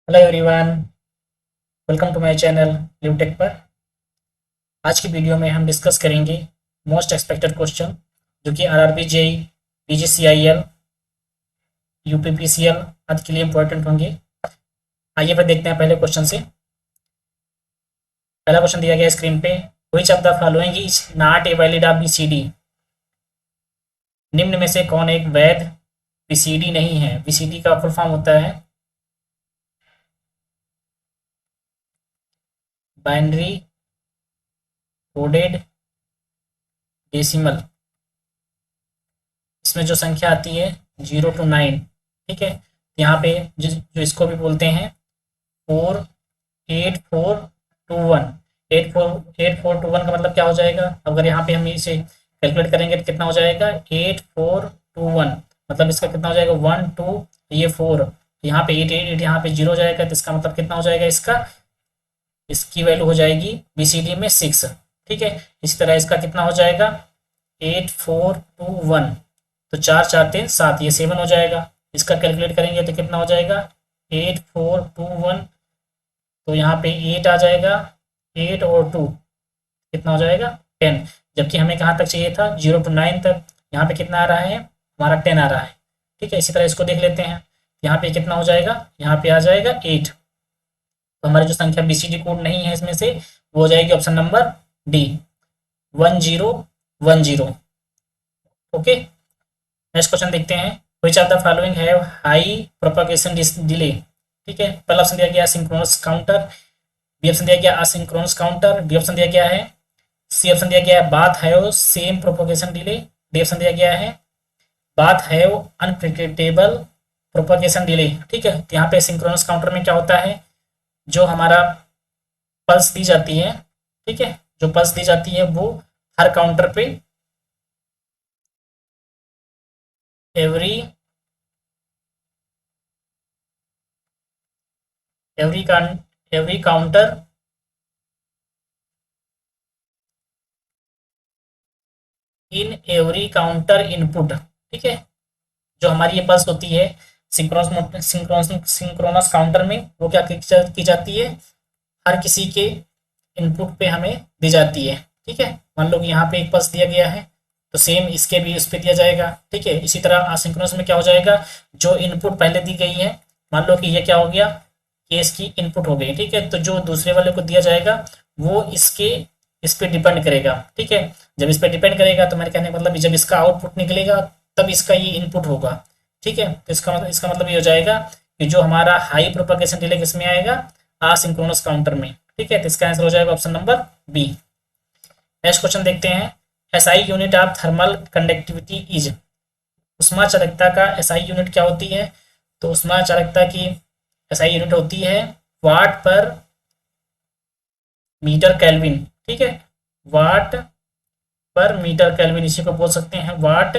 Hello everyone, welcome to my channel Lutech पर। आज की वीडियो में हम डिस्कस करेंगे मोस्ट एक्सपेक्टेड क्वेश्चन जो कि आरआरबी जेई, पीजीसीआईएल, यूपीपीसीएल आदि के लिए इंपॉर्टेंट होंगे। आइए फिर देखते हैं पहले क्वेश्चन से। पहला क्वेश्चन दिया गया स्क्रीन पे, which of the following is not a valid of BCD. निम्न में से कौन एक वैध बीसीडी नहीं है। बीसीडी का फुल फॉर्म होता है बाइनरी कोडेड डेसिमल। इसमें जो संख्या आती है 0 to 9, ठीक है। यहाँ पे जो इसको भी बोलते हैं 4 8 4 2 1। 8 4 का मतलब क्या हो जाएगा। अगर यहाँ पे हम इसे कैलकुलेट करेंगे तो कितना हो जाएगा 8 4 2 1, मतलब इसका कितना हो जाएगा 1 2, ये 4, यहाँ पे 8 8 यहाँ पे 0 हो जाएगा, तो इसका मतलब कितना हो जाएगा, इसका इसकी वैल्यू हो जाएगी बीसीडी में 6। ठीक है। इसी तरह इसका कितना हो जाएगा 8 4 2 1, तो 4 4 3 7, ये 7 हो जाएगा। इसका कैलकुलेट करेंगे तो कितना हो जाएगा 8 4 2 1, तो यहाँ पे 8 आ जाएगा, 8 और 2 कितना हो जाएगा 10। जबकि हमें कहाँ तक चाहिए था 0 to 9 तक, यहाँ पे कितना आ रहा है हमारा 10 आ रहा है। ठीक है। इसी तरह इसको देख लेते हैं, यहाँ पे कितना हो जाएगा, यहाँ पे आ जाएगा 8। तो हमारी जो संख्या बीसीडी कोड नहीं है इसमें से वो हो जाएगी option number D, 1010। Okay. Next question देखते हैं, which of the following have high propagation delay. ठीक है। पहला ऑप्शन दिया गया सिंक्रोनस काउंटर, बी ऑप्शन दिया गया असिंक्रोनस काउंटर, डी ऑप्शन दिया गया है, सी ऑप्शन दिया गया है bath have same propagation delay, D option दिया गया है bath have unpredictable propagation delay. ठीक है। तो यहाँ पे सिंक्रोनस काउंटर में क्या होता है, जो हमारा पल्स दी जाती है, ठीक है, जो पल्स दी जाती है वो हर काउंटर पे every every every counter in every counter input. ठीक है। जो हमारी ये पल्स होती है सिंक्रोनस काउंटर में, वो क्या की जाती है, हर किसी के इनपुट पे हमें दी जाती है। ठीक है। मान लो कि यहाँ पे एक पल्स दिया गया है, तो सेम इसके भी उस पर दिया जाएगा। ठीक है। इसी तरह असिंक्रोनस में क्या हो जाएगा, जो इनपुट पहले दी गई है, मान लो कि ये क्या हो गया, ये इसकी इनपुट हो गई। ठीक है। तो जो दूसरे वाले को दिया जाएगा वो इस पे डिपेंड करेगा। ठीक है। जब इस पे डिपेंड करेगा तो मेरे कहने का मतलब जब इसका आउटपुट निकलेगा तब इसका ये इनपुट होगा। ठीक है। तो इसका मतलब ये हो जाएगा कि जो हमारा हाई प्रोपगेशन डिले किसमें आएगा, असिंक्रोनस काउंटर में। ठीक है। तो इसका आंसर हो जाएगा option number B. Next question देखते हैं, SI unit of thermal conductivity is. उष्मा चालकता का एसआई यूनिट क्या होती है, तो उष्मा चालकता की एसआई यूनिट होती है वाट पर मीटर केल्विन। ठीक है। वाट पर मीटर केल्विन, इसी को बोल सकते हैं watt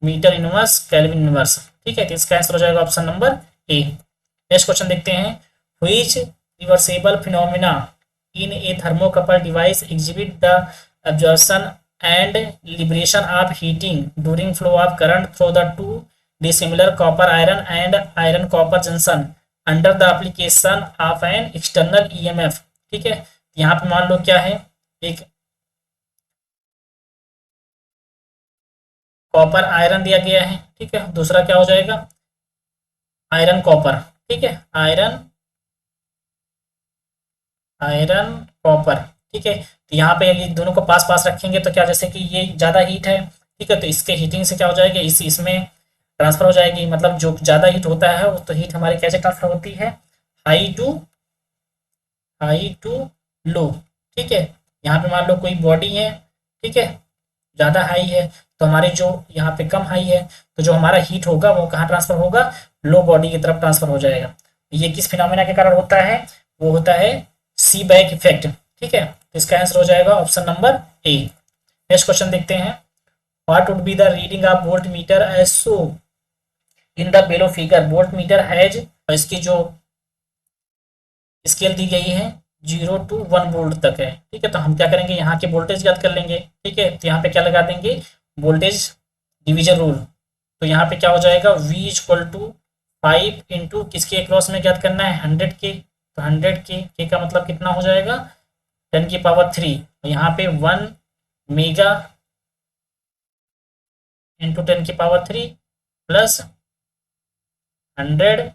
metre inverse kelvin inverse. ठीक है। तो इसका आंसर हो जाएगा option number A. Next question देखते हैं, which reversible phenomena in a thermocouple device exhibit the absorption and liberation of heating during flow of current through the two dissimilar copper iron and iron copper junction under the application of an external EMF। ठीक है। यहाँ पे मान लो क्या है, एक copper iron दिया गया है। ठीक है। दूसरा क्या हो जाएगा आयरन कॉपर। ठीक है। Iron iron copper. ठीक है। तो यहाँ पे ये दोनों को पास पास रखेंगे तो क्या, जैसे कि ये ज़्यादा हीट है, ठीक है, तो इसके हीटिंग से क्या हो जाएगा, इसमें ट्रांसफर हो जाएगी। मतलब जो ज़्यादा हीट होता है वो तो हीट हमारी कैसे ट्रांसफर होती है, हाई टू लो। ठीक है। यहाँ पे मान लो कोई बॉडी है, ठीक है, ज़्यादा हाई है, तो हमारे जो यहाँ पे कम हाई है, तो जो हमारा हीट होगा वो कहाँ ट्रांसफर होगा, लो बॉडी की तरफ ट्रांसफर हो जाएगा। ये किस फिनोमेना के कारण होता है, वो होता है सी बैक इफेक्ट। ठीक है। तो इसका आंसर हो जाएगा option number A. Next question देखते हैं, what would be the reading of volt meter as shown in the below figure. Volt meter has, इसकी जो स्केल दी गई है 0 to 1 वोल्ट तक है। ठीक है। तो हम क्या करेंगे, यहाँ के वोल्टेज याद कर लेंगे। ठीक है। तो यहाँ पे क्या लगा देंगे, वोल्टेज डिवीजन रूल। तो यहाँ पे क्या हो जाएगा, V इक्वल टू 5 इंटू किसके अक्रॉस में ज्ञात करना है, 100 के, तो 100 के का मतलब कितना हो जाएगा 10⁻3, यहाँ पे 1 मेगा इंटू 10⁻3 प्लस 100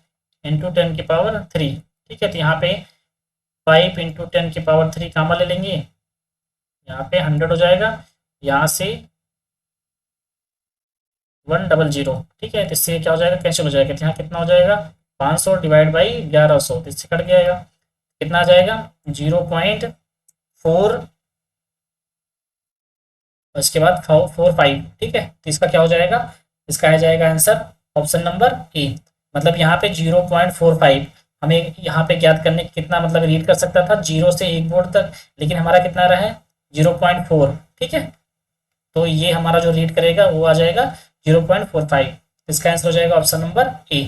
इंटू 10⁻3, ठीक है। तो यहाँ पे 5 इंटू 10⁻3 कामा ले लेंगे, यहाँ पे 100 हो जाएगा, यहाँ से 100, ठीक है। तो इससे क्या हो जाएगा, कैंसिल हो जाएगा, तो यहाँ कितना हो जाएगा 500 डिवाइड बाई 1100, तो इससे कट जाएगा, कितना आ जाएगा 0.4, उसके बाद 45, ठीक है। तो इसका क्या हो जाएगा, इसका आ जाएगा आंसर ऑप्शन नंबर ए। मतलब यहाँ पे 0.45 हमें यहाँ पे ज्ञात करने कितना मतलब रीड कर सकता था 0 से 1 वोल्ट तक, लेकिन हमारा कितना रहा है 0.4, ठीक है। तो ये हमारा जो रीड करेगा वो आ जाएगा 0.45, इसका आंसर हो जाएगा option number A.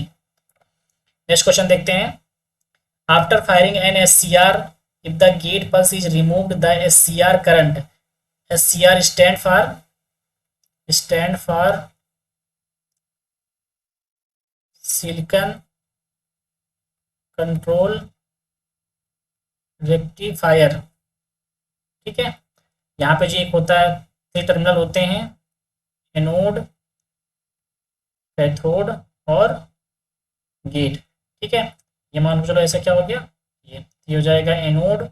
Next question देखते हैं, after firing an SCR if the gate pulse is removed the SCR current, SCR stand for silicon control rectifier, ठीक है। यहाँ पे जो एक होता है 3 टर्मिनल होते हैं, एनोड, कैथोड और गेट, ठीक है। ये मान लो चलो ऐसा क्या हो गया, ये हो जाएगा एनोड,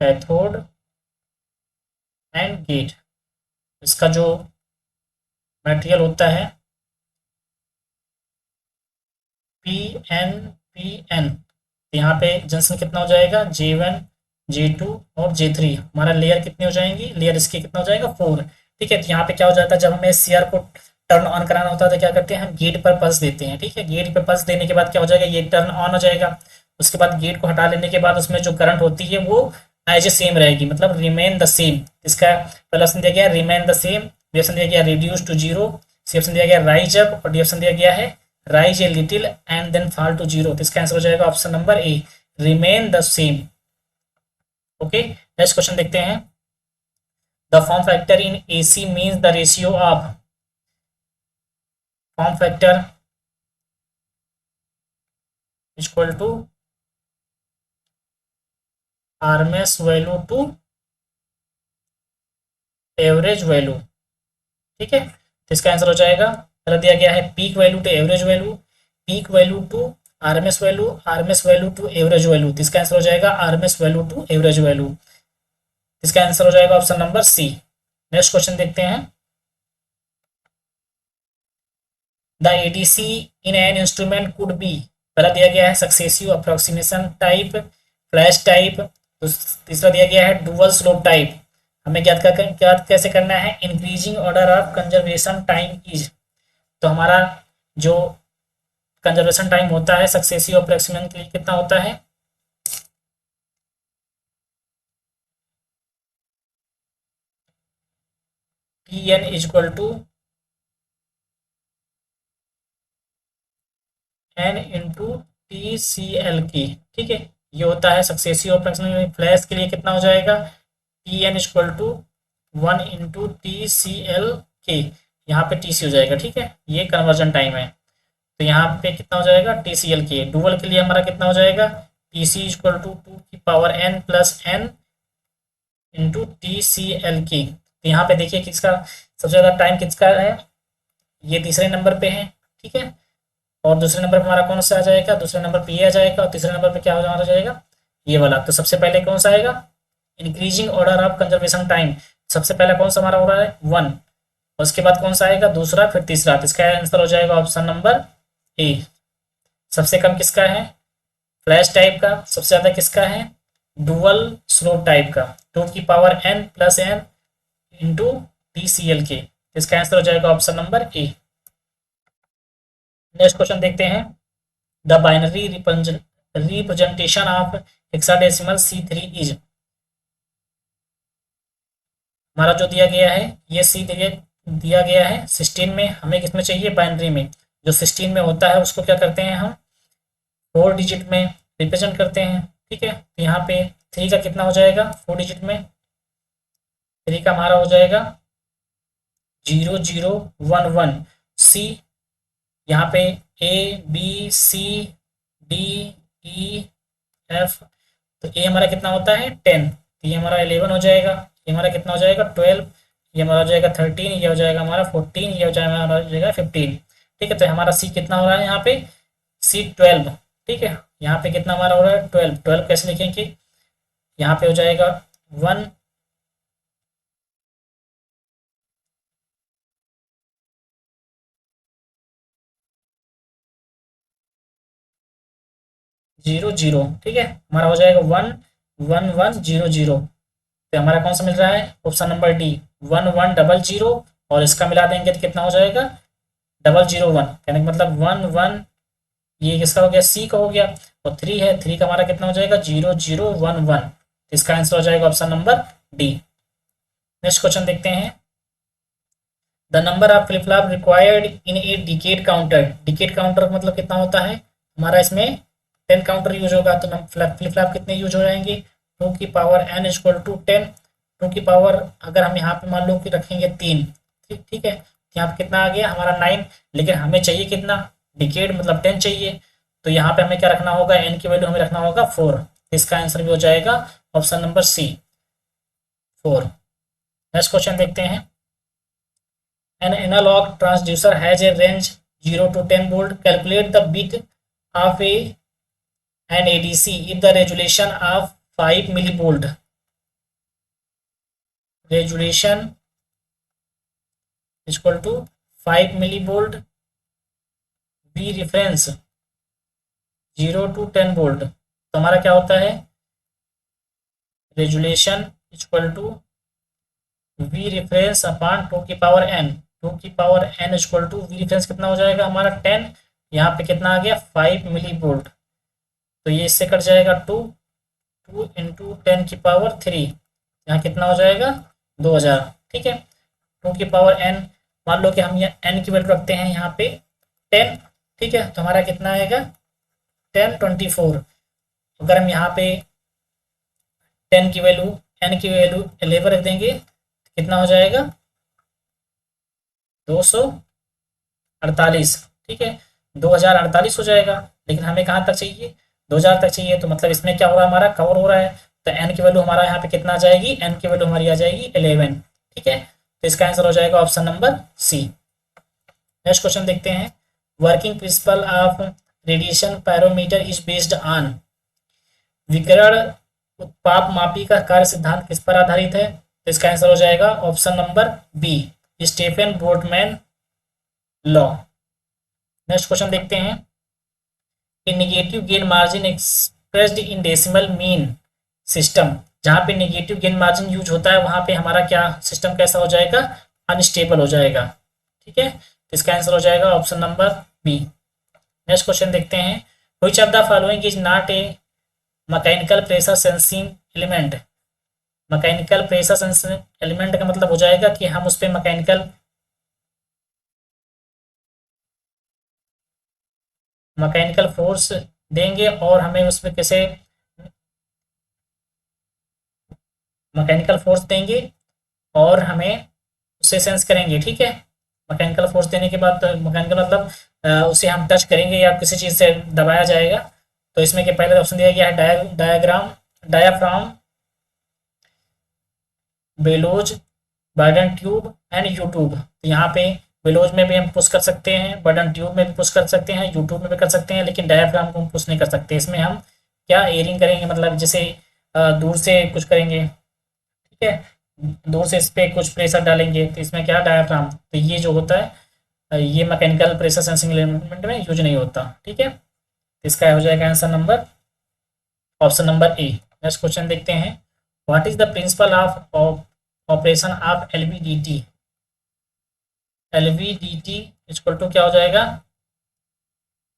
कैथोड एंड गेट। इसका जो मटेरियल होता है PN, यहाँ पे जंक्शन कितना हो जाएगा J1, J2 और J3, हमारा लेयर कितनी हो जाएंगी, लेयर इसकी कितना हो जाएगा 4, ठीक है। तो यहाँ पे क्या हो जाता है, जब हमें SCR को टर्न ऑन कराना होता है तो क्या करते हैं हम गेट पर पल्स देते हैं, ठीक है। गेट पर पल्स देने के बाद क्या हो जाएगा, ये टर्न ऑन हो जाएगा, उसके बाद गेट को हटा लेने के बाद उसमें जो करंट होती है वो एज ए सेम रहेगी, मतलब रिमेन द सेम। इसका पहला ऑप्शन दिया गया remain the same, B option दिया गया रिड्यूस टू 0, सी ऑप्शन दिया गया राइज अप और डी ऑप्शन दिया गया है rise a little and then fall to 0। तो इसका आंसर हो जाएगा option number A, remain the same. Okay, next question देखते हैं, the form factor in AC means the ratio of, form factor equal to RMS value to average value, ठीक है। तो इसका आंसर हो जाएगा, पहला दिया गया है peak value to average value, peak value to RMS value, RMS value to average value. तो इसका आंसर हो जाएगा RMS value to average value, इसका आंसर हो जाएगा option number C. Next question देखते हैं, the ADC in an instrument could be, पहला दिया गया है successive approximation type, flash type, तीसरा दिया गया है डुअल स्लोप टाइप। हमें ज्ञात कैसे करना है, increasing order of conservation time is, तो हमारा जो कंजर्वेशन टाइम होता है सक्सेसिव अप्रोक्सीमेशन के लिए कितना होता है, TN equal to N into TCL की, ठीक है। ये होता है सक्सेसिव अप्रोक्सीमेशन। फ्लैश के लिए कितना हो जाएगा, TN equal to 1 into TCL के, यहाँ पे TC हो जाएगा, ठीक है। ये कन्वर्जन टाइम है, तो यहाँ पे कितना हो जाएगा TCL के। डुअल के लिए हमारा कितना हो जाएगा, TC इक्वल टू 2 की power N plus N into TCL की। तो यहाँ पे देखिए किसका सबसे ज़्यादा टाइम किसका है, ये तीसरे नंबर पे है, ठीक है। और दूसरे नंबर पर हमारा कौन सा आ जाएगा, दूसरे नंबर पे ये आ जाएगा, और तीसरे नंबर पे क्या हो जाएगा ये वाला। तो सबसे पहले कौन सा आएगा, increasing order of conservation time, सबसे पहले कौन सा हमारा हो रहा है 1, उसके बाद कौन सा आएगा दूसरा, फिर तीसरा। तो इसका आंसर हो जाएगा ऑप्शन नंबर ए। सबसे कम किसका है, फ्लैश टाइप का, सबसे ज़्यादा किसका है, डुअल स्लोप टाइप का, 2 की power N plus N into TCL के। इसका आंसर हो जाएगा option number A. Next question देखते हैं, the binary representation of hexadecimal C3 is, हमारा जो दिया गया है ये दिया गया है 16 में, हमें किसमें चाहिए बाइनरी में। जो 16 में होता है उसको क्या करते हैं हम 4 डिजिट में रिप्रेजेंट करते हैं, ठीक है। तो यहाँ पे 3 का कितना हो जाएगा 4 डिजिट में, 3 का हमारा हो जाएगा 0011 C यहाँ पे A B C D E F, तो ए हमारा कितना होता है 10, तो ये हमारा 11 हो जाएगा, ये हमारा कितना हो जाएगा 12, ये हमारा हो जाएगा 13, ये हो जाएगा हमारा 14, ये हो जाएगा हमारा हो जाएगा 15। ठीक है, तो हमारा सी कितना हो रहा है यहाँ पे, सी 12। ठीक है, यहाँ पे कितना हमारा हो रहा है 12, 12 कैसे लिखेंगे, यहाँ पे हो जाएगा 1 0 0। ठीक है, हमारा हो जाएगा 1 1 1 0 0। तो हमारा कौन सा मिल रहा है, ऑप्शन नंबर डी, 1 1 डबल 0, और इसका मिला देंगे तो कितना हो जाएगा 001, कहने का मतलब 1 1, ये किसका हो गया, सी का हो गया, और 3 है, 3 का हमारा कितना हो जाएगा 0 0 1 1। तो इसका आंसर हो जाएगा option number D. Next question देखते हैं, the number of flip flop required in a decade counter. Decade counter मतलब कितना होता है, हमारा इसमें 10 काउंटर यूज होगा, तो फ्लिप फ्लॉप कितने यूज हो जाएंगे, 2 की पावर n इक्वल टू 10, 2 की पावर अगर हम यहाँ पे मान लो कि रखेंगे 3, ठीक ठीक है, यहाँ पे कितना आ गया हमारा 9, लेकिन हमें चाहिए कितना, डिकेड मतलब 10 चाहिए, तो यहाँ पे हमें क्या रखना होगा, n की वैल्यू हमें रखना होगा 4। इसका आंसर भी हो जाएगा option number C 4। Next question देखते हैं, an analog transducer has a range 0 to 10 volt, calculate the bit of an ADC if the resolution of 5 millivolt, resolution is equal to 5 millivolt, V reference 0 to 10 volt, तो हमारा क्या होता है, resolution equal to V reference upon 2 की power n, 2 की power n equal to V reference कितना हो जाएगा हमारा 10, यहाँ पे कितना आ गया 5 मिली वोल्ट, तो ये इससे कट जाएगा 2, 2 इंटू 10 की पावर 3, यहाँ कितना हो जाएगा 2000। ठीक है, 2 की पावर n, मान लो कि हम यहाँ n की वैल्यू रखते हैं यहाँ पे 10, ठीक है, तो हमारा कितना आएगा 10 24। अगर हम यहाँ पे 10 की वैल्यू n की वैल्यू 11 रख देंगे तो कितना हो जाएगा 248। ठीक है, 2048 हो जाएगा, लेकिन हमें कहाँ तक चाहिए 2000 तक चाहिए, तो मतलब इसमें क्या हो रहा है हमारा कवर हो रहा है, तो n की वैल्यू हमारा यहाँ पे कितना आ जाएगी, n की वैल्यू हमारी आ जाएगी 11। ठीक है, तो इसका आंसर हो जाएगा option number C. Next question देखते हैं, working principle of radiation pyrometer is based on, विकिरण उत्पाद मापी का कार्य सिद्धांत किस पर आधारित है, तो इसका आंसर हो जाएगा option number B, Stefan Boltzmann law. Next question देखते हैं, negative gain margin expressed in decimal mean system, जहाँ पे नेगेटिव गेन मार्जिन यूज होता है वहाँ पे हमारा क्या सिस्टम कैसा हो जाएगा, अनस्टेबल हो जाएगा। ठीक है, तो इसका आंसर हो जाएगा option number B. Next question देखते हैं, which of the following is not a mechanical pressure sensing element. Mechanical pressure sensing element का मतलब हो जाएगा कि हम उस पर मैकेनिकल फोर्स देंगे और हमें उसमें कैसे मैकेनिकल फोर्स देंगे और हमें उससे सेंस करेंगे। ठीक है, मैकेनिकल फोर्स देने के बाद तो मैकेनिकल मतलब उसे हम टच करेंगे या किसी चीज़ से दबाया जाएगा, तो इसमें के पहले ऑप्शन दिया गया है diaphragm, bellows, burden tube and YouTube. तो यहाँ पे बेलोज में भी हम पुश कर सकते हैं, बर्डन ट्यूब में भी पुश कर सकते हैं, यूट्यूब में भी कर सकते हैं, लेकिन डायाफ्राम को हम पुश नहीं कर सकते। इसमें हम क्या एयरिंग करेंगे, मतलब जैसे दूर से कुछ करेंगे, ठीक है, दूर से इस पर कुछ प्रेशर डालेंगे, तो इसमें क्या डायाफ्राम, तो ये जो होता है ये मैकेनिकल प्रेशर सेंसिंग एलिमेंट में यूज नहीं होता। ठीक है, इसका हो जाएगा answer number option number A. Next question देखते हैं, what is the principle of operation of LVDT. LVDT equal to क्या हो जाएगा,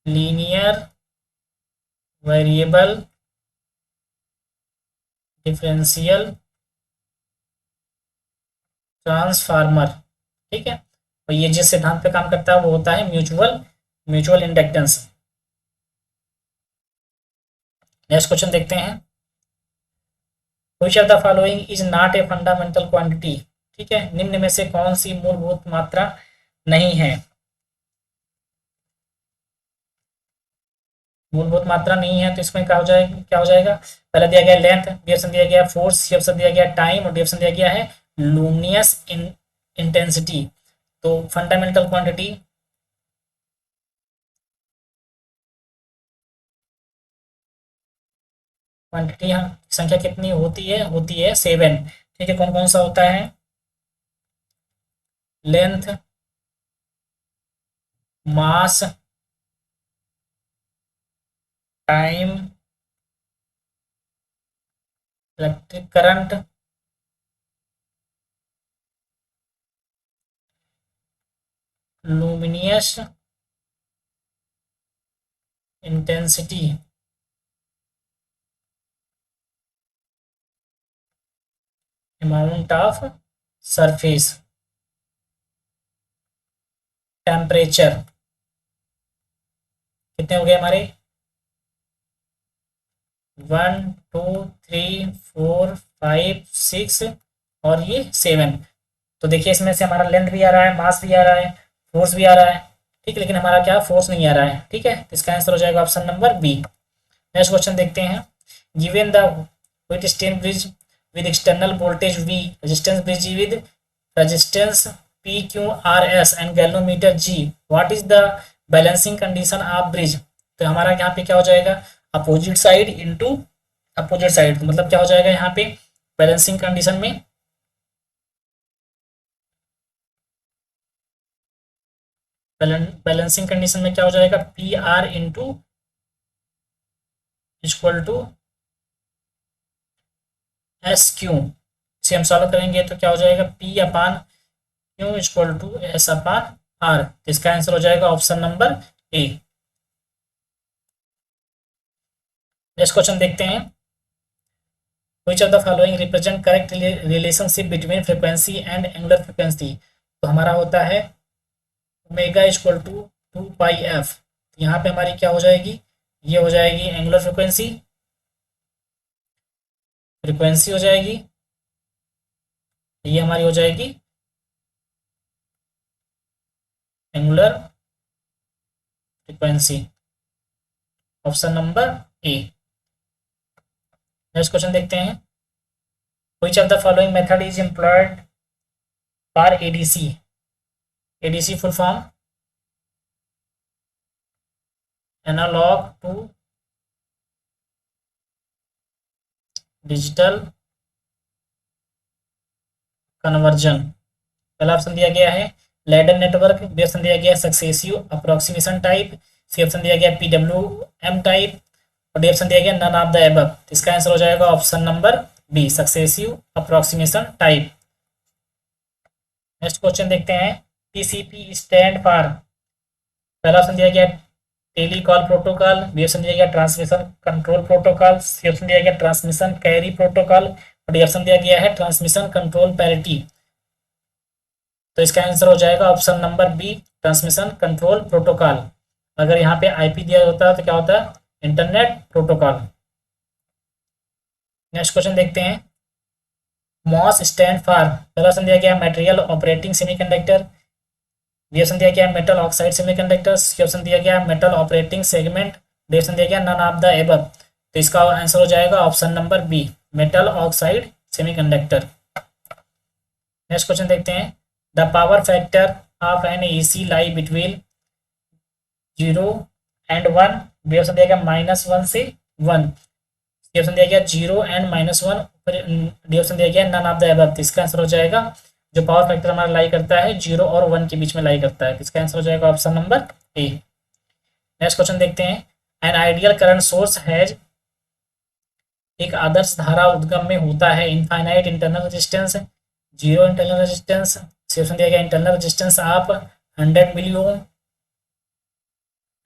लीनियर वेरिएबल डिफरेंशियल ट्रांसफार्मर। ठीक है, और ये जिस सिद्धांत पे काम करता है वो होता है म्यूचुअल इंडक्टेंस। नेक्स्ट क्वेश्चन देखते हैं, which of the following is not a fundamental quantity. ठीक है, निम्न में से कौन सी मूलभूत मात्रा नहीं है, मूलभूत मात्रा नहीं है तो इसमें क्या हो जाएगा, पहले दिया गया लेंथ, बी ऑप्शन दिया गया फोर्स, सी ऑप्शन दिया गया टाइम और डी ऑप्शन दिया गया है लुमिनियस इंटेंसिटी। तो फंडामेंटल क्वांटिटी, क्वांटिटी संख्या कितनी होती है 7। ठीक है, कौन कौन सा होता है, length, mass, time, electric current, luminous intensity, amount of surface, temperature. कितने हो गए हमारे, 1 2 3 4 5 6 और ये 7। तो देखिए इसमें से हमारा लेंथ भी आ रहा है, मास भी आ रहा है, फोर्स भी आ रहा है। ठीक है, लेकिन हमारा क्या फोर्स नहीं आ रहा है। ठीक है, तो इसका आंसर हो जाएगा option number B. Next question देखते हैं। Given the Wheatstone bridge with external voltage V, resistance bridge with resistance P Q R S and galvanometer G, what is the balancing condition of bridge. तो हमारा यहाँ पे क्या हो जाएगा, opposite side into opposite side, तो मतलब क्या हो जाएगा यहाँ पे बैलेंसिंग कंडीशन में, बैलेंसिंग कंडीशन में क्या हो जाएगा, P R into equal to S Q. इसे हम सॉल्व करेंगे तो क्या हो जाएगा, P upon Q equal to S upon R. इसका आंसर हो जाएगा option number A. Next question देखते हैं। Which of the following represent correct relationship between frequency and angular frequency. तो हमारा होता है omega equal to 2 pi F. यहाँ पे हमारी क्या हो जाएगी, ये हो जाएगी एंगुलर फ्रीक्वेंसी, फ्रीक्वेंसी हो जाएगी, ये हमारी हो जाएगी angular frequency, option number A. Next question देखते हैं। Which of the following method is employed for ADC. ADC full form analogue to digital conversion. पहला ऑप्शन दिया गया है लैडर नेटवर्क, बी ऑप्शन दिया गया successive approximation type, C option दिया गया पीडब्ल्यू एम टाइप और डी ऑप्शन दिया गया नन ऑफ द एबव। इसका आंसर हो जाएगा option number B, successive approximation type. Next question देखते हैं। टीसीपी स्टैंड फॉर, पहला ऑप्शन दिया गया टेलीकॉल प्रोटोकॉल, बी ऑप्शन दिया गया transmission control protocol, C option दिया गया ट्रांसमिशन कैरी प्रोटोकॉल और डी ऑप्शन दिया गया है ट्रांसमिशन कंट्रोल पैरिटी। तो इसका आंसर हो जाएगा option number B, transmission control protocol. अगर यहाँ पे आईपी दिया होता है तो क्या होता है, इंटरनेट प्रोटोकॉल। नेक्स्ट क्वेश्चन देखते हैं। मॉस स्टैंड फॉर, पहला ऑप्शन दिया गया material operating semiconductor, B option दिया गया metal oxide semiconductor, C option दिया गया metal operating segment, D option दिया गया नन ऑफ द एबव। तो इसका आंसर हो जाएगा option number B, metal oxide semiconductor. Next question देखते हैं। The power factor of an AC lie between 0 and 1, B option दिया गया -1 से 1, सी ऑप्शन दिया गया 0 and -1, डी ऑप्शन दिया गया नन ऑफ द एबव। तो इसका आंसर हो जाएगा, जो पावर फैक्टर हमारा लाई करता है 0 और 1 के बीच में लाई करता है। इसका आंसर हो जाएगा option number A. Next question देखते हैं। An ideal current source has, एक आदर्श धारा उद्गम में होता है infinite internal resistance, 0 internal resistance, C option दिया गया internal resistance of 100 milli ohm,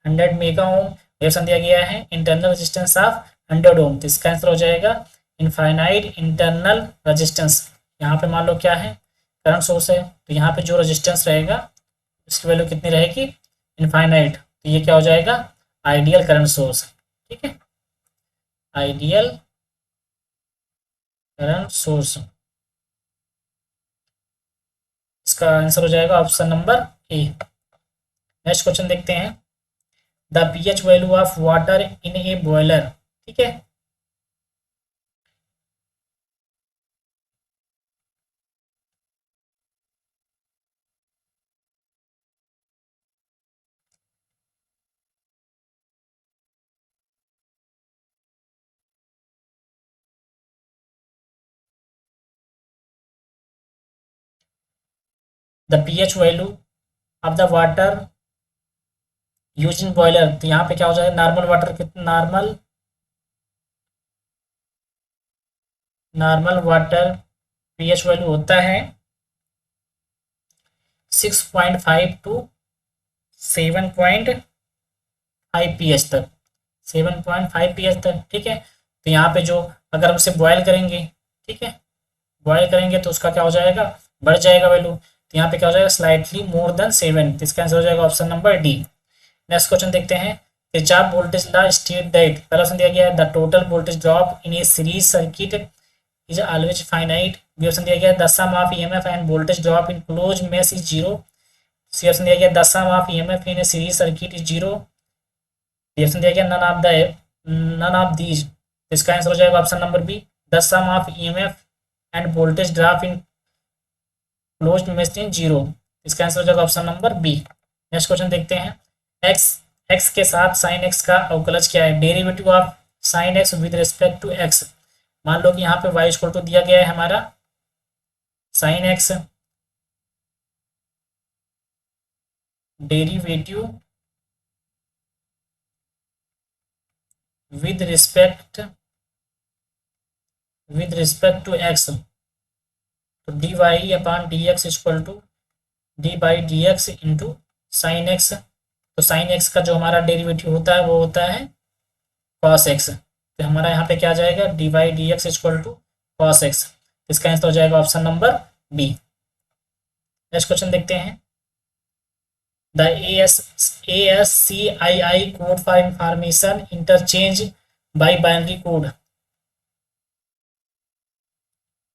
100 mega ohm, D option दिया गया है इंटरनल रेजिस्टेंस ऑफ 100 ओम। तो इसका आंसर हो जाएगा इनफाइनाइट इंटरनल रेजिस्टेंस। यहाँ पे मान लो क्या है, करंट सोर्स है, तो यहाँ पे जो रेजिस्टेंस रहेगा उसकी वैल्यू कितनी रहेगी, इनफाइनाइट। तो ये क्या हो जाएगा, आइडियल करंट सोर्स। ठीक है, आइडियल करंट सोर्स, इसका आंसर हो जाएगा option number A. Next question देखते हैं। The pH value of water in A boiler, ठीक है। The pH value of the water use in boiler, तो यहाँ पे क्या हो जाएगा, नॉर्मल वाटर कितना, नॉर्मल वाटर पीएच वैल्यू होता है 6.5 टू 7.5 पीएच तक, 7.5 पीएच तक, ठीक है। तो यहाँ पे जो अगर हम इसे बॉयल करेंगे, ठीक है, बॉयल करेंगे तो उसका क्या हो जाएगा, बढ़ जाएगा वैल्यू। तो यहाँ पे क्या हो जाएगा, स्लाइटली मोर देन 7, तो इसका आंसर हो जाएगा option number D. Next question देखते हैं। Kirchhoff voltage law state that, पहला ऑप्शन दिया गया है the total voltage drop in a series circuit is always finite, B option दिया गया है the sum of EMF and voltage drop in close mesh is zero, C option दिया गया the sum of EMF in a series circuit is zero, D option दिया गया none of these, इसका answer हो जाएगा option number B the sum of EMF and voltage drop in closed mesh in zero, इसका answer हो जाएगा option number B. Next question देखते हैं। एक्स एक्स के साथ साइन एक्स का अवकलज क्या है, derivative of sine X with respect to X. मान लो कि यहाँ पे वाई इक्वल टू दिया गया है हमारा sine x, derivative with respect to x, तो d y upon d x equal to d by d x into sine x. तो साइन एक्स का जो हमारा डेरिवेटिव होता है वो होता है कॉस एक्स, तो हमारा यहाँ पे क्या आ जाएगा, d by d x equal to cos x, इसका आंसर हो जाएगा option number B. Next question देखते हैं। The ASCII code for information interchange by binary code,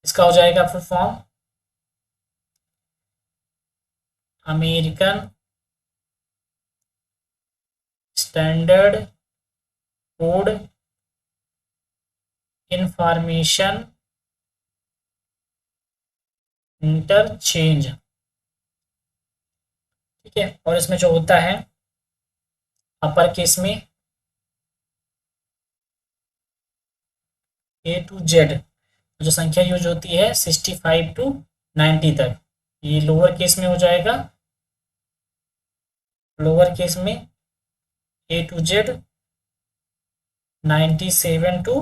इसका हो जाएगा full form American standard code information interchange, ठीक है। और इसमें जो होता है अपर केस में A to Z, जो संख्या यूज होती है 65 टू 90 तक, ये लोअर केस में हो जाएगा, लोअर केस में A to Z 97 टू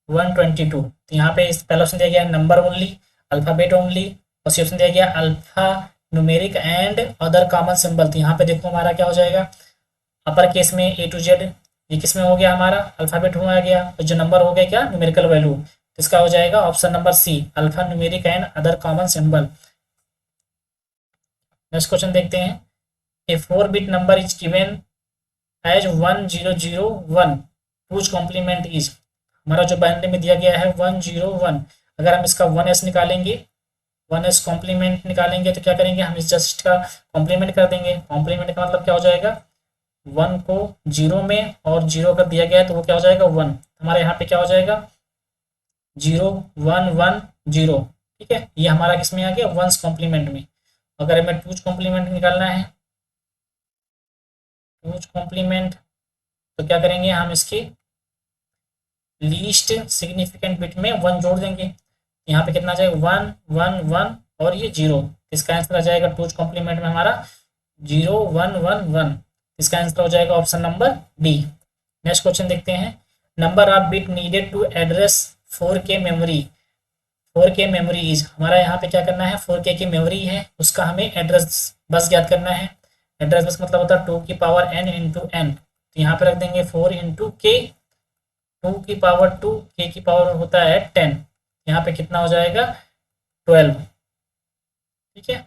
122, तो यहाँ पे इस पहला ऑप्शन दिया गया नंबर ओनली, अल्फाबेट ओनली, और सी ऑप्शन दिया गया alpha numeric and other common symbol. तो यहाँ पे देखो हमारा क्या हो जाएगा, अपर केस में A to Z, ये किस में हो गया हमारा, अल्फाबेट हो गया, और जो नंबर हो गया क्या, न्यूमेरिकल वैल्यू, तो इसका हो जाएगा option number C alpha numeric and other common symbol. Next question देखते हैं। A 4 bit number is given as 1001 whose complement is, हमारा जो बाइनरी में दिया गया है 101, अगर हम इसका 1s निकालेंगे, 1s कॉम्प्लीमेंट निकालेंगे तो क्या करेंगे, हम इस जस्ट का कॉम्प्लीमेंट कर देंगे। कॉम्प्लीमेंट का मतलब क्या हो जाएगा, 1 को 0 में और 0 कर दिया गया है तो वो क्या हो जाएगा 1, हमारे यहाँ पे क्या हो जाएगा 0110, ठीक है। ये हमारा किस में आ गया, 1s कॉम्प्लीमेंट में। अगर हमें 2s कॉम्प्लीमेंट निकालना है, 2s कॉम्प्लीमेंट, तो क्या करेंगे, हम इसके लीस्ट सिग्निफिकेंट बिट में 1 जोड़ देंगे, यहाँ पे कितना आ जाएगा 1 1 1 और ये 0, इसका आंसर आ जाएगा 2s कॉम्प्लीमेंट में हमारा 0111, इसका आंसर हो जाएगा option number D. Next question देखते हैं। Number of bit needed to address 4K memory, 4K memory is, हमारा यहाँ पे क्या करना है, 4K की मेमोरी है उसका हमें एड्रेस बस ज्ञात करना है। एड्रेस बस मतलब होता है 2 की पावर n इंटू एन, तो यहाँ पे रख देंगे 4 इंटू के, 2 की पावर 2, k की पावर होता है 10, यहाँ पे कितना हो जाएगा 12, ठीक है।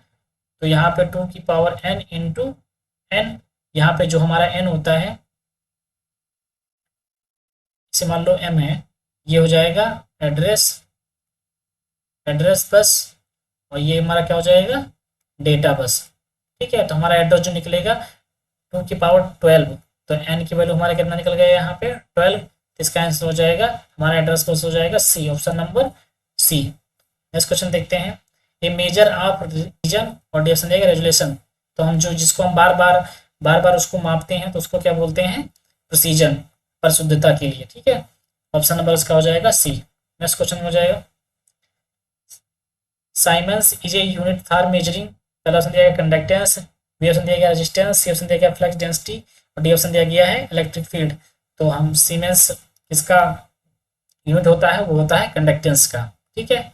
तो यहाँ पे 2 की पावर n इंटू एन, यहाँ पे जो हमारा n होता है इसे मान लो m है, ये हो जाएगा एड्रेस बस, और ये हमारा क्या हो जाएगा डेटा बस, ठीक है। तो हमारा एड्रेस जो निकलेगा 2 की पावर 12 तो n की वैल्यू हमारा कितना निकल गया यहाँ पे 12। इसका आंसर हो जाएगा हमारा एड्रेस बस हो जाएगा C, option number C. Next question देखते हैं, ए मेजर ऑफ रीजन और डी ऑप्शन देगा रेजुलेशन। तो हम जो जिसको हम बार बार उसको मापते हैं तो उसको क्या बोलते हैं, प्रिसीजन, परिशुद्धता के लिए, ठीक है। ऑप्शन नंबर उसका हो जाएगा सी। नेक्स्ट क्वेश्चन हो जाएगा, Siemens is a unit for measuring. पहला ऑप्शन दिया गया कंडक्टेंस, बी ऑप्शन दिया गया रेजिस्टेंस, सी ऑप्शन दिया गया फ्लक्स डेंसिटी और डी ऑप्शन दिया गया है इलेक्ट्रिक फील्ड। तो हम सीमेंस इसका यूनिट होता है वो होता है कंडक्टेंस का, ठीक है।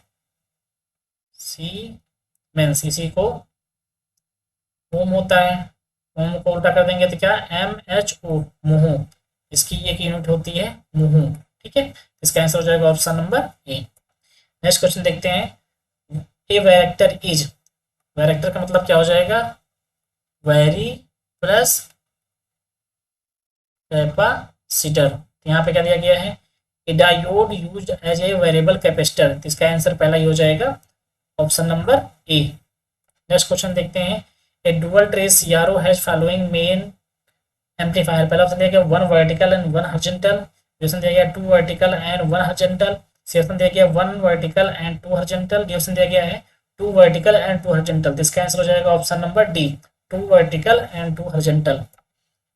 सीमेंस, इसी को ओम होता है, ओम को उल्टा कर देंगे तो क्या, MHO, मुहू, इसकी एक यूनिट होती है मुहू, ठीक है। इसका आंसर हो जाएगा option number A. Next question देखते हैं, ए वेक्टर इज, वेक्टर का मतलब क्या हो जाएगा, वेरी प्लस कैपेसिटर। यहाँ पे क्या दिया गया है, a diode used as a variable capacitor. तो इसका आंसर पहला ही हो जाएगा option number A. Next question देखते हैं, a dual trace CRO has following main amplifier. पहला ऑप्शन दिया गया 1 वर्टिकल एंड 1 हॉरिजॉन्टल, ऑप्शन दिया गया 2 vertical and 1 horizontal, C option दिया गया 1 vertical and 2 horizontal, D option दिया गया है 2 वर्टिकल एंड 2 हॉरिजॉन्टल। तो इसका आंसर हो जाएगा option number D, 2 vertical and 2 horizontal.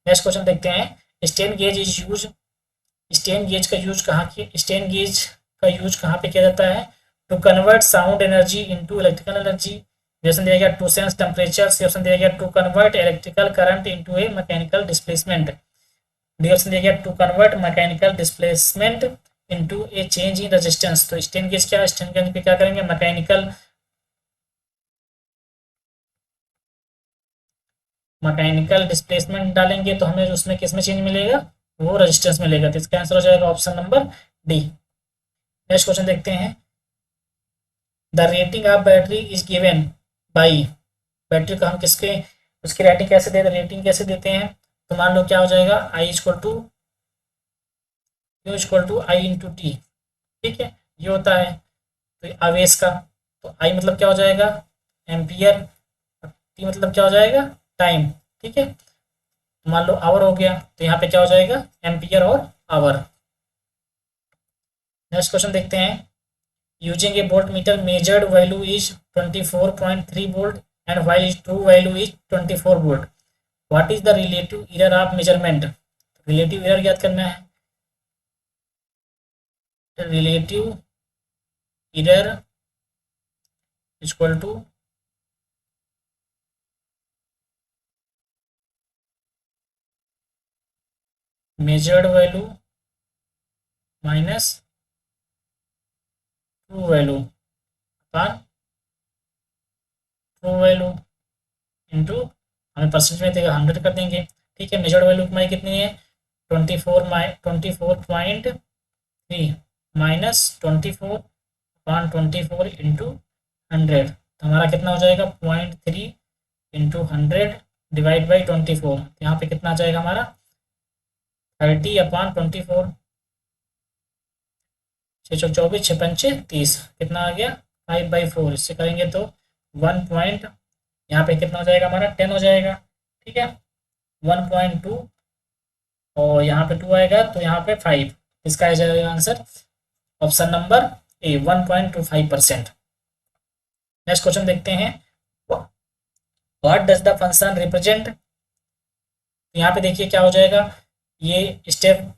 Next question देखते हैं, strain gauge is use, strain gauge का यूज कहाँ की, स्ट्रेन गेज का यूज कहाँ पे किया जाता है, to convert sound energy into electrical energy, option दिया गया to sense temperature, C option दिया गया to convert electrical current into a mechanical displacement, D option दिया गया to convert mechanical displacement into a change in resistance. तो strain gauge क्या है, strain gauge पे क्या करेंगे, मैकेनिकल डिस्प्लेसमेंट डालेंगे तो हमें उसमें किस में चेंज मिलेगा, वो रेजिस्टेंस मिलेगा। तो इसका आंसर हो जाएगा option number D. Next question देखते हैं, the rating of battery is given by, battery को हम किसके, उसकी रेटिंग कैसे देते, रेटिंग कैसे देते हैं। तो मान लो क्या हो जाएगा, I equal to I into T, ठीक है, ये होता है तो आवेश का। तो आई मतलब क्या हो जाएगा, एम्पियर, टी मतलब क्या हो जाएगा, टाइम, ठीक है। तो मान लो आवर हो गया तो यहाँ पे क्या हो जाएगा, एम्पियर और आवर। नेक्स्ट क्वेश्चन देखते हैं, using a volt meter measured value is 24.3 volt and while is true value is 24 volt, what is the relative error of measurement. Relative error याद करना है, relative error equal to measured value minus true value upon true value into, हमें percentage में देगा 100 कर देंगे, ठीक है। मेजर्ड वैल्यू हमारी कितनी है, 24.3 माइनस 24/24 इंटू 100, तो हमारा कितना हो जाएगा 0.3 इंटू 100 डिवाइड बाई 24। यहाँ पे कितना आ जाएगा हमारा 30/24, 624, 6×5 = 30, कितना आ गया 5/4। इससे करेंगे तो 1 पॉइंट, यहाँ पे कितना हो जाएगा हमारा 10 हो जाएगा, ठीक है, 1.2 और यहाँ पे 2 आएगा तो यहाँ पे 5। इसका आ जाएगा आंसर ऑप्शन नंबर ए, 1.25%। नेक्स्ट क्वेश्चन देखते हैं, what does the function represent. यहाँ पे देखिए क्या हो जाएगा, ये स्टेप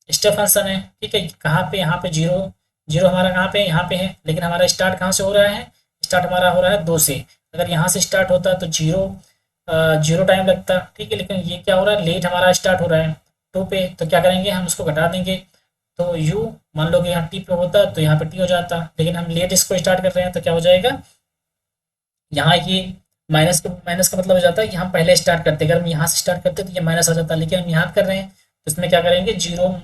फंक्शन है, ठीक है। कहाँ पे, यहाँ पे जीरो हमारा कहाँ पे, यहाँ पे है, लेकिन हमारा स्टार्ट कहाँ से हो रहा है, स्टार्ट हमारा हो रहा है 2 से। अगर यहाँ से स्टार्ट होता तो जीरो टाइम लगता, ठीक है, लेकिन ये क्या हो रहा है, लेट हमारा स्टार्ट हो रहा है 2 पे, तो क्या करेंगे हम उसको घटा देंगे। तो यू मान लो कि यहाँ टी पे होता तो यहाँ पे टी हो जाता, लेकिन हम लेट इसको स्टार्ट कर रहे हैं तो क्या हो जाएगा, यहाँ ये माइनस का मतलब हो जाता है कि हम पहले स्टार्ट करते, अगर हम यहाँ से स्टार्ट करते तो ये माइनस आ जाता, लेकिन हम यहाँ कर रहे हैं तो इसमें क्या करेंगे, जीरो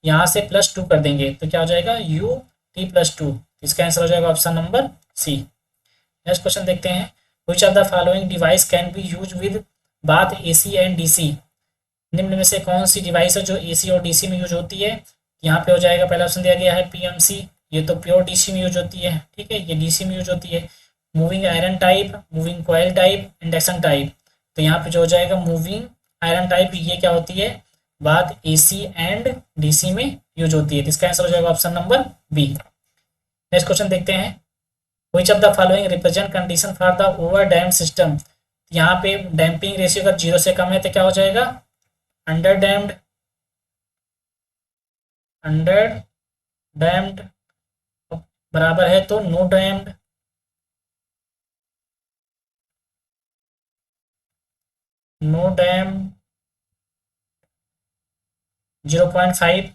यहाँ से +2 कर देंगे तो क्या हो जाएगा यू टी +2। इसका आंसर हो जाएगा option number C. Next question देखते हैं, which of the following device can be use with both AC and DC। निम्न में से कौन सी डिवाइस है जो AC और DC में यूज होती है। यहाँ पे हो जाएगा, पहला ऑप्शन दिया गया है PMC, ये तो प्योर DC में यूज होती है, ठीक है, ये DC में यूज होती है। Moving iron type, moving coil type, induction type, तो यहाँ पे जो हो जाएगा मूविंग आयरन टाइप ये क्या होती है बात एसी एंड डीसी में यूज होती है। तो इसका आंसर हो जाएगा option number B. Next question देखते हैं, which of the following represent condition for the over damped system. यहाँ पे डैम्पिंग रेशियो अगर 0 से कम है तो क्या हो जाएगा अंडर डैम्ड, अंडर डैम्ड बराबर है तो नो डैम्ड, नो डैम्ड 0.5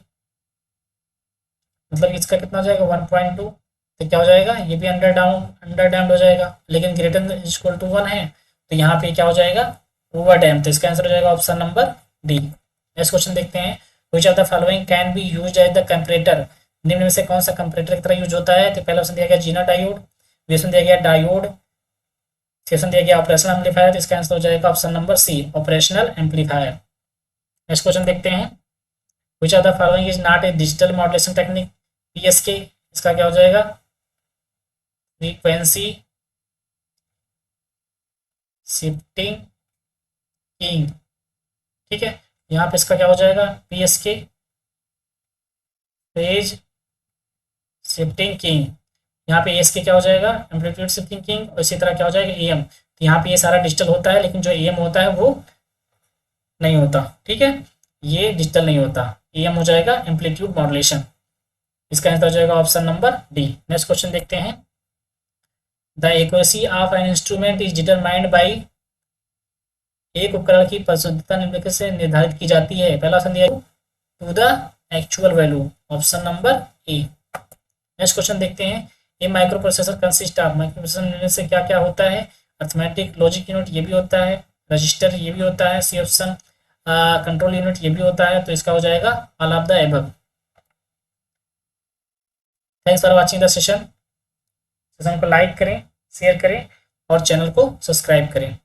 मतलब इसका कितना हो जाएगा 1.2, तो क्या हो जाएगा ये भी अंडर डैम्ड हो जाएगा, लेकिन ग्रेटर इक्वल टू 1 है तो यहाँ पे क्या हो जाएगा ओवर डैम्ड। तो इसका आंसर हो जाएगा option number D. Next question देखते हैं, which of the following can be used as the comparator. निम्न में से कौन सा कंपैरेटर की तरह यूज होता है। तो पहला ऑप्शन दिया गया जीना डायोड, बी ऑप्शन दिया गया डायोड, सी ऑप्शन दिया गया ऑपरेशनल एम्पलीफायर। तो इसका आंसर हो जाएगा option number C operational amplifier. Next question देखते हैं, which of the following is not a digital modulation technique PSK. इसका क्या हो जाएगा फ्रीक्वेंसी शिफ्टिंग किंग, ठीक है। यहाँ पे इसका क्या हो जाएगा पीएसके फेज शिफ्टिंग किंग, यहाँ पे एस के क्या हो जाएगा एम्पलीट्यूड शिफ्टिंग किंग, और इसी तरह क्या हो जाएगा एएम। तो यहाँ पे ये सारा डिजिटल होता है, लेकिन जो एएम होता है वो नहीं होता, ठीक है, ये डिजिटल नहीं होता। एएम हो जाएगा एम्पलीट्यूड मॉड्यूलेशन। इसका आंसर हो जाएगा option number D. Next question देखते हैं, the accuracy of an instrument is determined by. एक उपकरण की परिशुद्धता निम्नलिखित से निर्धारित की जाती है। पहला ऑप्शन दिया to the actual value, option number A. Next question देखते हैं, ये micro processor consist of. Micro processor में से क्या क्या होता है, अर्थमेटिक लॉजिक यूनिट ये भी होता है, रजिस्टर ये भी होता है, सी ऑप्शन कंट्रोल यूनिट ये भी होता है। तो इसका हो जाएगा all of the above. Thanks for watching the session. Session को लाइक करें, शेयर करें और चैनल को सब्सक्राइब करें।